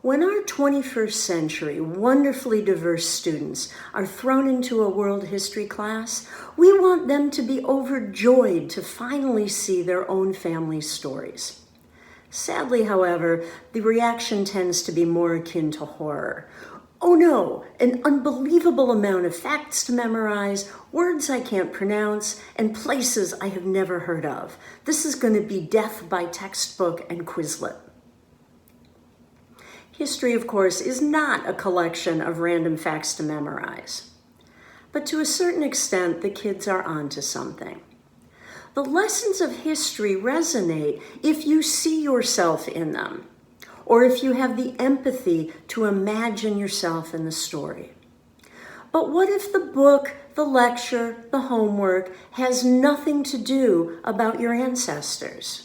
When our 21st century wonderfully diverse students are thrown into a world history class, we want them to be overjoyed to finally see their own family stories. Sadly, however, the reaction tends to be more akin to horror. Oh no, an unbelievable amount of facts to memorize, words I can't pronounce, and places I have never heard of. This is going to be death by textbook and Quizlet. History, of course, is not a collection of random facts to memorize. But to a certain extent, the kids are onto something. The lessons of history resonate if you see yourself in them, or if you have the empathy to imagine yourself in the story. But what if the book, the lecture, the homework has nothing to do about your ancestors?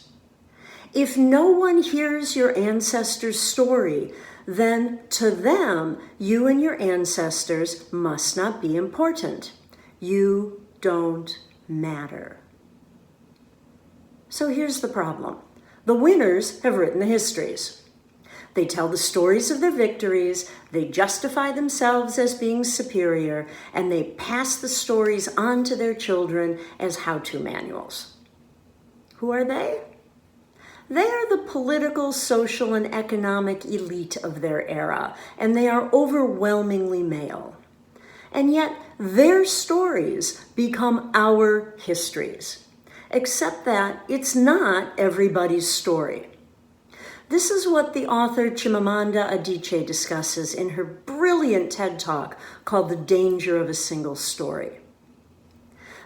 If no one hears your ancestors' story, then to them, you and your ancestors must not be important. You don't matter. So here's the problem. The winners have written the histories. They tell the stories of their victories, they justify themselves as being superior, and they pass the stories on to their children as how-to manuals. Who are they? They are the political, social, and economic elite of their era, and they are overwhelmingly male. And yet, their stories become our histories, except that it's not everybody's story. This is what the author Chimamanda Adichie discusses in her brilliant TED Talk called The Danger of a Single Story.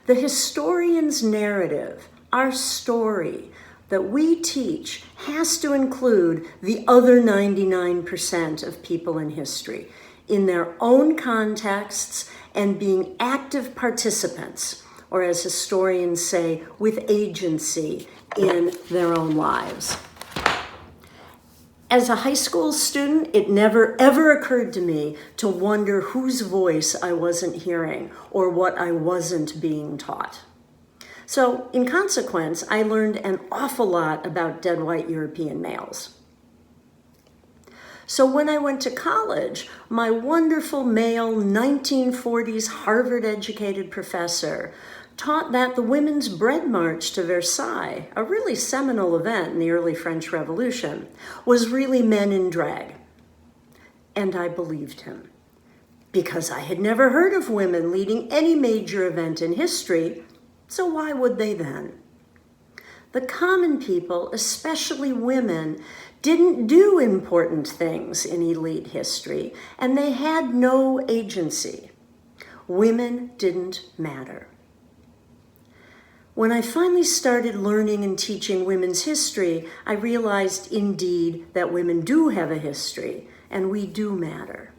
The historian's narrative, our story, that we teach has to include the other 99% of people in history in their own contexts and being active participants, or as historians say, with agency in their own lives. As a high school student, it never ever occurred to me to wonder whose voice I wasn't hearing or what I wasn't being taught. So, in consequence, I learned an awful lot about dead white European males. So when I went to college, my wonderful male 1940s Harvard-educated professor taught that the Women's Bread March to Versailles, a really seminal event in the early French Revolution, was really men in drag. And I believed him, because I had never heard of women leading any major event in history, so why would they then? The common people, especially women, didn't do important things in elite history, and they had no agency. Women didn't matter. When I finally started learning and teaching women's history, I realized indeed that women do have a history, and we do matter.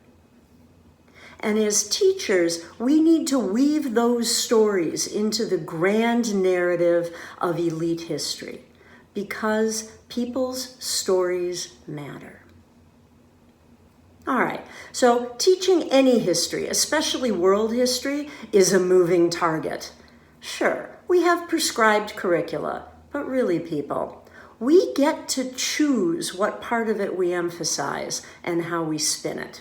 And as teachers, we need to weave those stories into the grand narrative of elite history, because people's stories matter. All right, so teaching any history, especially world history, is a moving target. Sure, we have prescribed curricula, but really, people, we get to choose what part of it we emphasize and how we spin it.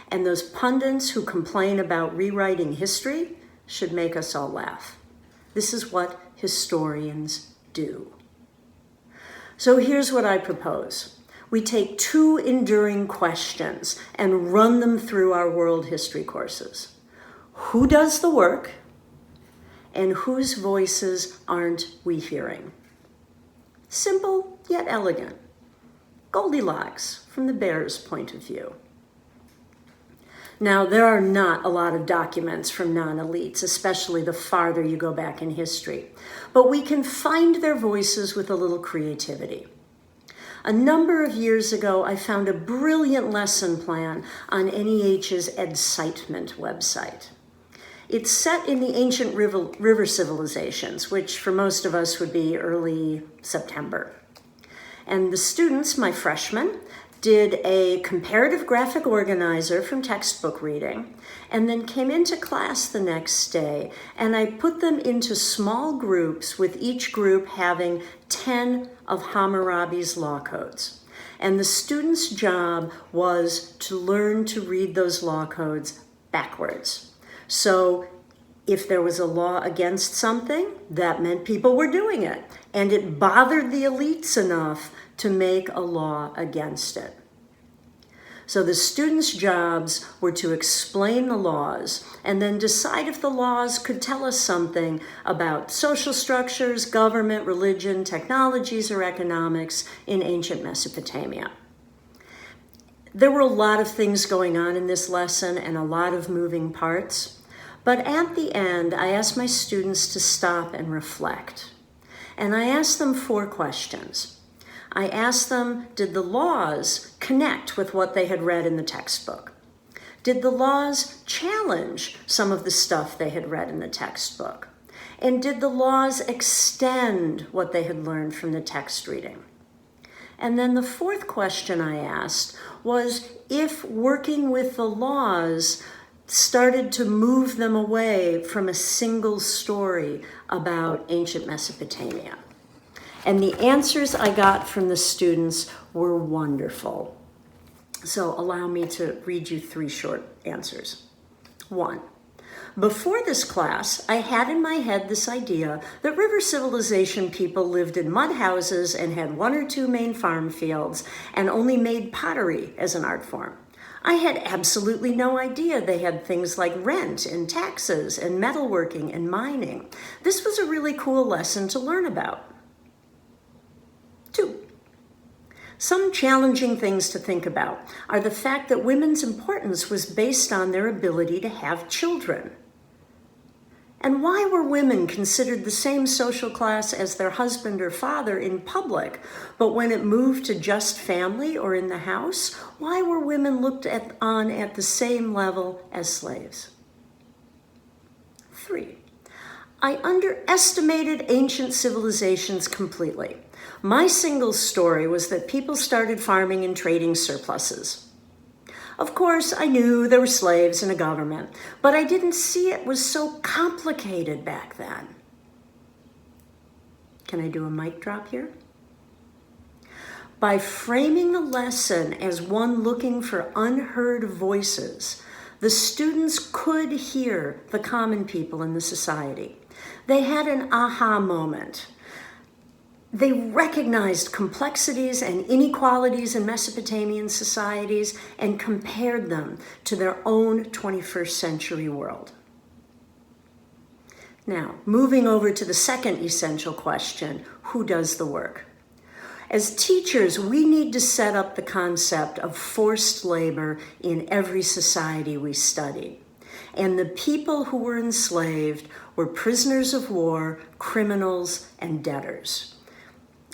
And those pundits who complain about rewriting history should make us all laugh. This is what historians do. So here's what I propose. We take two enduring questions and run them through our world history courses. Who does the work? And whose voices aren't we hearing? Simple yet elegant. Goldilocks from the bear's point of view. Now, there are not a lot of documents from non-elites, especially the farther you go back in history, but we can find their voices with a little creativity. A number of years ago, I found a brilliant lesson plan on NEH's Edcitement website. It's set in the ancient river civilizations, which for most of us would be early September. And the students, my freshmen, did a comparative graphic organizer from textbook reading, and then came into class the next day, and I put them into small groups, with each group having 10 of Hammurabi's law codes. And the student's job was to learn to read those law codes backwards. So if there was a law against something, that meant people were doing it. And it bothered the elites enough to make a law against it. So the students' jobs were to explain the laws and then decide if the laws could tell us something about social structures, government, religion, technologies, or economics in ancient Mesopotamia. There were a lot of things going on in this lesson and a lot of moving parts, but at the end, I asked my students to stop and reflect. And I asked them 4 questions. I asked them, did the laws connect with what they had read in the textbook? Did the laws challenge some of the stuff they had read in the textbook? And did the laws extend what they had learned from the text reading? And then the 4th question I asked was if working with the laws started to move them away from a single story about ancient Mesopotamia. And the answers I got from the students were wonderful. So allow me to read you 3 short answers. 1, before this class, I had in my head this idea that river civilization people lived in mud houses and had 1 or 2 main farm fields and only made pottery as an art form. I had absolutely no idea they had things like rent and taxes and metalworking and mining. This was a really cool lesson to learn about. 2, some challenging things to think about are the fact that women's importance was based on their ability to have children. And why were women considered the same social class as their husband or father in public, but when it moved to just family or in the house, why were women looked on at the same level as slaves? 3, I underestimated ancient civilizations completely. My single story was that people started farming and trading surpluses. Of course, I knew there were slaves and a government, but I didn't see it was so complicated back then. Can I do a mic drop here? By framing the lesson as one looking for unheard voices, the students could hear the common people in the society. They had an aha moment. They recognized complexities and inequalities in Mesopotamian societies and compared them to their own 21st century world. Now, moving over to the second essential question, who does the work? As teachers, we need to set up the concept of forced labor in every society we study. And the people who were enslaved were prisoners of war, criminals, and debtors.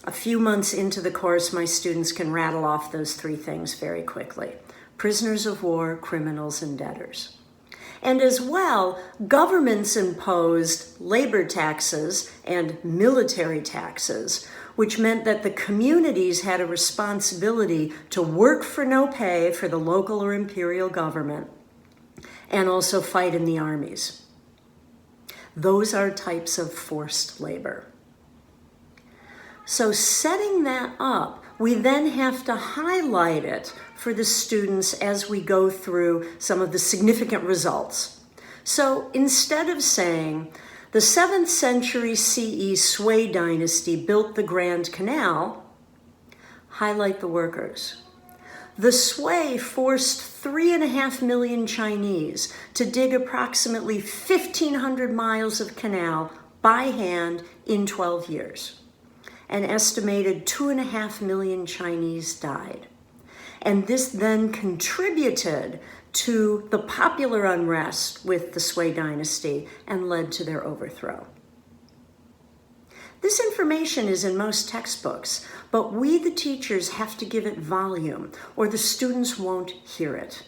A few months into the course, my students can rattle off those 3 things very quickly. Prisoners of war, criminals, and debtors. And as well, governments imposed labor taxes and military taxes, which meant that the communities had a responsibility to work for no pay for the local or imperial government, and also fight in the armies. Those are types of forced labor. So setting that up, we then have to highlight it for the students as we go through some of the significant results. So instead of saying, the 7th century CE Sui dynasty built the Grand Canal, highlight the workers. The Sui forced 3.5 million Chinese to dig approximately 1,500 miles of canal by hand in 12 years. An estimated 2.5 million Chinese died. And this then contributed to the popular unrest with the Sui dynasty and led to their overthrow. This information is in most textbooks, but we, the teachers, have to give it volume or the students won't hear it.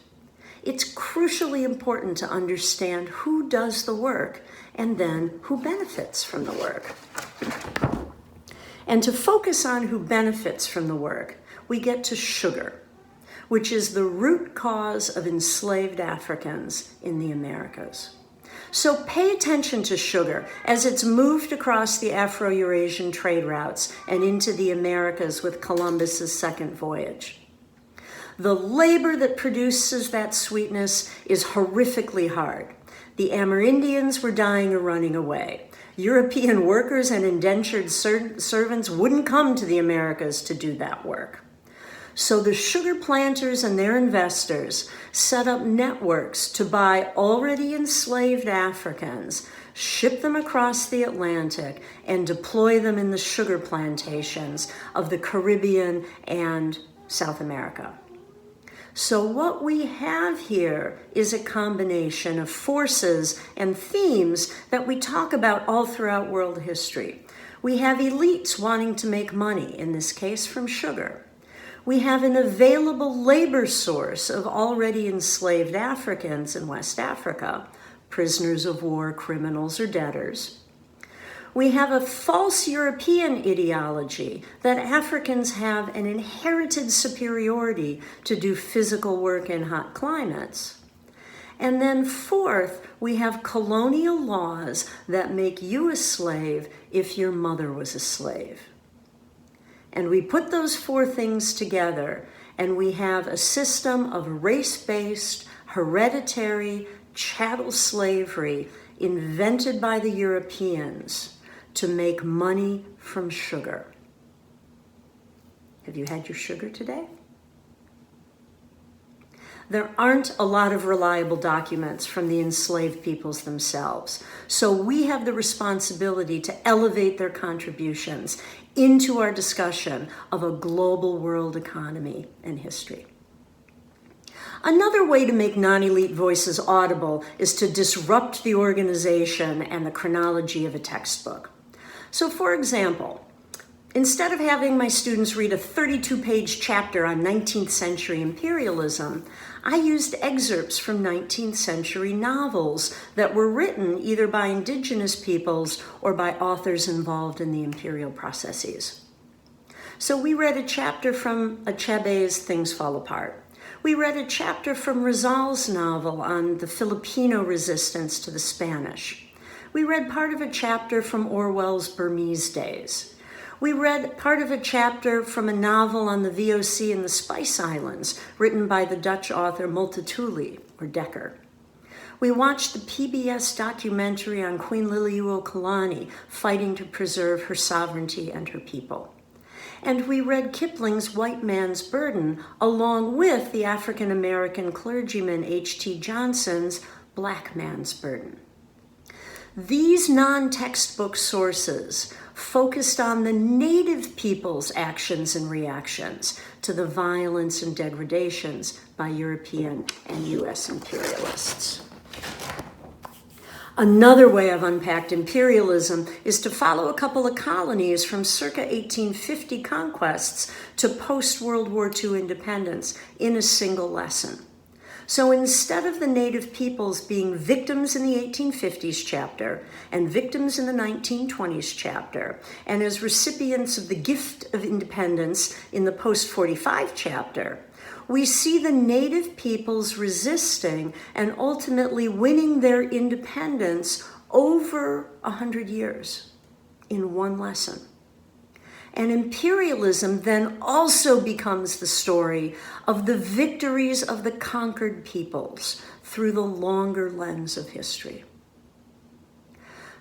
It's crucially important to understand who does the work and then who benefits from the work. And to focus on who benefits from the work, we get to sugar, which is the root cause of enslaved Africans in the Americas. So pay attention to sugar as it's moved across the Afro-Eurasian trade routes and into the Americas with Columbus's second voyage. The labor that produces that sweetness is horrifically hard. The Amerindians were dying or running away. European workers and indentured servants wouldn't come to the Americas to do that work. So the sugar planters and their investors set up networks to buy already enslaved Africans, ship them across the Atlantic, and deploy them in the sugar plantations of the Caribbean and South America. So what we have here is a combination of forces and themes that we talk about all throughout world history. We have elites wanting to make money, in this case from sugar. We have an available labor source of already enslaved Africans in West Africa, prisoners of war, criminals, or debtors. We have a false European ideology that Africans have an inherited superiority to do physical work in hot climates. And then fourth, we have colonial laws that make you a slave if your mother was a slave. And we put those four things together, and we have a system of race-based, hereditary, chattel slavery invented by the Europeans to make money from sugar. Have you had your sugar today? There aren't a lot of reliable documents from the enslaved peoples themselves, so we have the responsibility to elevate their contributions into our discussion of a global world economy and history. Another way to make non-elite voices audible is to disrupt the organization and the chronology of a textbook. So for example, instead of having my students read a 32-page chapter on 19th century imperialism, I used excerpts from 19th century novels that were written either by indigenous peoples or by authors involved in the imperial processes. So we read a chapter from Achebe's Things Fall Apart. We read a chapter from Rizal's novel on the Filipino resistance to the Spanish. We read part of a chapter from Orwell's Burmese Days. We read part of a chapter from a novel on the VOC in the Spice Islands, written by the Dutch author Multatuli, or Dekker. We watched the PBS documentary on Queen Liliuokalani fighting to preserve her sovereignty and her people. And we read Kipling's White Man's Burden, along with the African-American clergyman H.T. Johnson's Black Man's Burden. These non-textbook sources focused on the native people's actions and reactions to the violence and degradations by European and U.S. imperialists. Another way I've unpacked imperialism is to follow a couple of colonies from circa 1850 conquests to post-World War II independence in a single lesson. So instead of the native peoples being victims in the 1850s chapter and victims in the 1920s chapter, and as recipients of the gift of independence in the post-45 chapter, we see the native peoples resisting and ultimately winning their independence over 100 years in one lesson. And imperialism then also becomes the story of the victories of the conquered peoples through the longer lens of history.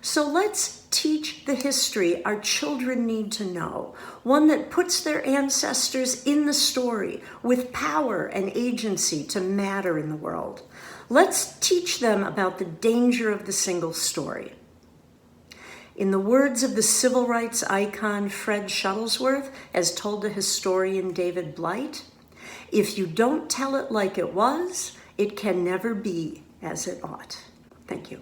So let's teach the history our children need to know, one that puts their ancestors in the story with power and agency to matter in the world. Let's teach them about the danger of the single story. In the words of the civil rights icon Fred Shuttlesworth, as told to historian David Blight, if you don't tell it like it was, it can never be as it ought. Thank you.